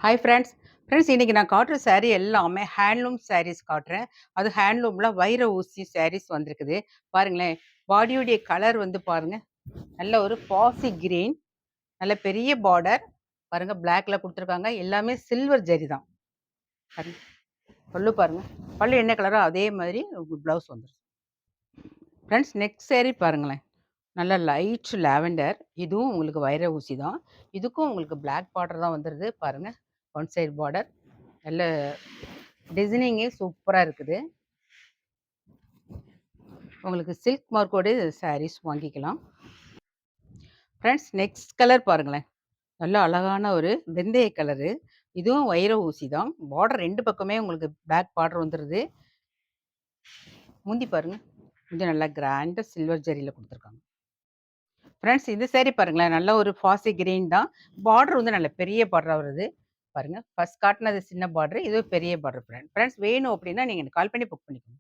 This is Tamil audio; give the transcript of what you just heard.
Hi friends. இன்னைக்கு நான் காட்டுற சாரீ எல்லாமே ஹேண்ட்லூம் சாரீஸ் காட்டுறேன். அது ஹேண்ட்லூம்ல வைர ஊசி சாரீஸ் வந்திருக்குது. பாருங்களேன், பாடியுடைய கலர் வந்து பாருங்க. நல்ல ஒரு பாசி கிரீன், நல்ல பெரிய பார்டர். பாருங்க பிளாக்ல குடுத்துருக்காங்க. எல்லாமே சில்வர் ஜரி தான். பாருங்க. பல்லு பாருங்க. பல்லு என்ன கலரோ அதே மாதிரி ப்ளவுஸ் வந்துரும். ஃப்ரெண்ட்ஸ் நெக்ஸ்ட் சாரீ பாருங்களேன். நல்ல லைட் லாவெண்டர். இதுவும் உங்களுக்கு வைர ஊசி தான். இதுக்கும் உங்களுக்கு பிளாக் பார்டர் தான் வந்துருது. பாருங்க. One side border. நல்ல டிசைனிங்கே சூப்பரா இருக்குது. உங்களுக்கு சில்க் மார்க்கோட சாரீஸ் வாங்கிக்கலாம். ஃப்ரெண்ட்ஸ் நெக்ஸ்ட் கலர் பாருங்களேன். நல்ல அழகான ஒரு வெந்தய கலரு. இதுவும் வைர ஊசி தான். பார்டர் 2 பக்கமே உங்களுக்கு பிளாக் பார்டர் வந்துருது. முந்தி பாருங்க. முந்தி நல்லா கிராண்டா சில்வர் ஜரியில குடுத்துருக்காங்க. ஃப்ரெண்ட்ஸ் இந்த சாரீ பாருங்களேன். நல்ல ஒரு பாசி கிரீன் தான். பார்டர் வந்து நல்ல பெரிய பார்டரா வருது. பாருங்க. ஃபர்ஸ்ட் காட்டுனது சின்ன பார்டர். இது பெரிய பார்டர் ஃப்ரெண்ட்ஸ் வேணும் அப்படின்னா நீங்க எனக்கு கால் பண்ணி புக் பண்ணிக்கோங்க.